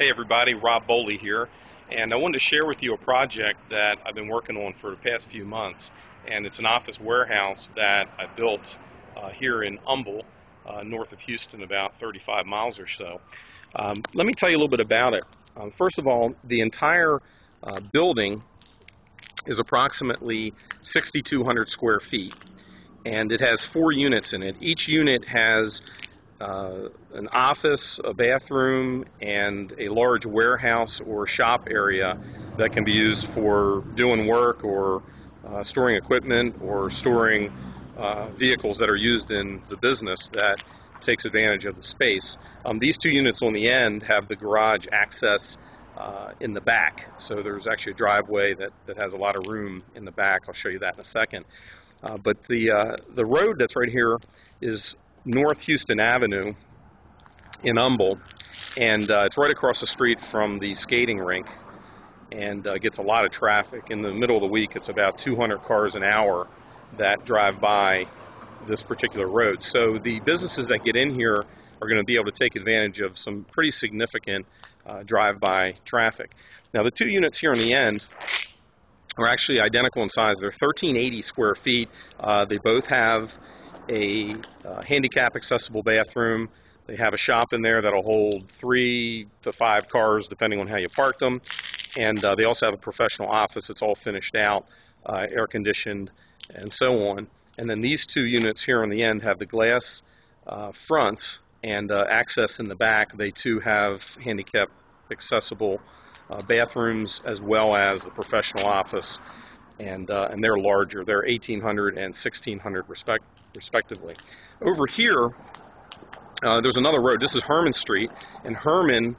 Hey everybody, Rob Bohli here, and I wanted to share with you a project that I've been working on for the past few months, and it's an office warehouse that I built here in Humble, north of Houston, about 35 miles or so. Let me tell you a little bit about it. First of all, the entire building is approximately 6,200 square feet, and it has 4 units in it. Each unit has an office, a bathroom, and a large warehouse or shop area that can be used for doing work or storing equipment or storing vehicles that are used in the business that takes advantage of the space. These 2 units on the end have the garage access in the back, so there's actually a driveway that has a lot of room in the back. I'll show you that in a second. But the road that's right here is North Houston Avenue in Humble, and it's right across the street from the skating rink, and gets a lot of traffic. In the middle of the week, it's about 200 cars an hour that drive by this particular road. So the businesses that get in here are going to be able to take advantage of some pretty significant drive-by traffic. Now, the 2 units here on the end are actually identical in size. They're 1,380 square feet. They both have a handicap accessible bathroom. They have a shop in there that'll hold 3 to 5 cars depending on how you park them, and they also have a professional office. It's all finished out, air conditioned, and so on. And then these 2 units here on the end have the glass fronts and access in the back. They too have handicap accessible bathrooms as well as the professional office, and they're larger. They're 1,800 and 1,600 respectively. Over here, there's another road. This is Herman Street, and Herman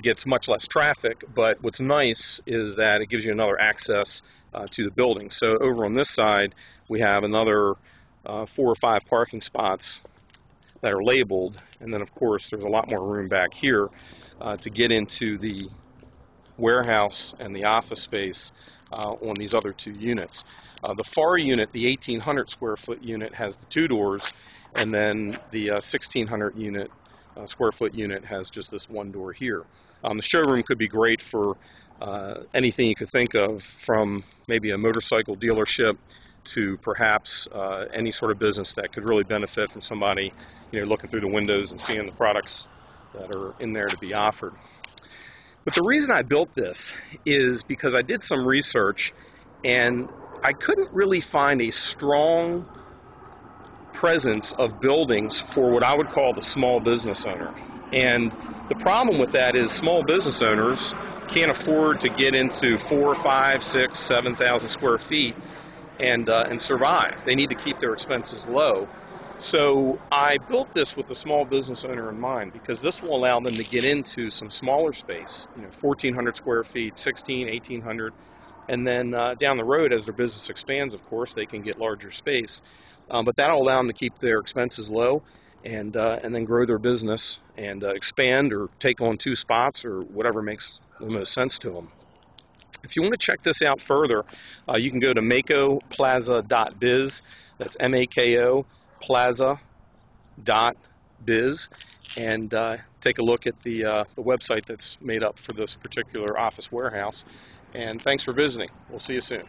gets much less traffic, but what's nice is that it gives you another access to the building. So over on this side, we have another 4 or 5 parking spots that are labeled, and then of course there's a lot more room back here to get into the warehouse and the office space on these other 2 units. The far unit, the 1,800 square foot unit, has the 2 doors, and then the 1,600 square foot unit has just this 1 door here. The showroom could be great for anything you could think of, from maybe a motorcycle dealership to perhaps any sort of business that could really benefit from somebody, looking through the windows and seeing the products that are in there to be offered. But the reason I built this is because I did some research and I couldn't really find a strong presence of buildings for what I would call the small business owner. And the problem with that is small business owners can't afford to get into 4, 5, 6, 7,000 square feet and survive. They need to keep their expenses low. So I built this with the small business owner in mind, because this will allow them to get into some smaller space, 1,400 square feet, 16, 1,800, and then down the road, as their business expands, of course, they can get larger space. But that'll allow them to keep their expenses low and then grow their business and expand or take on 2 spots or whatever makes the most sense to them. If you want to check this out further, you can go to makoplaza.biz. That's M-A-K-O plaza.biz, and take a look at the website that's made up for this particular office warehouse. And thanks for visiting. We'll see you soon.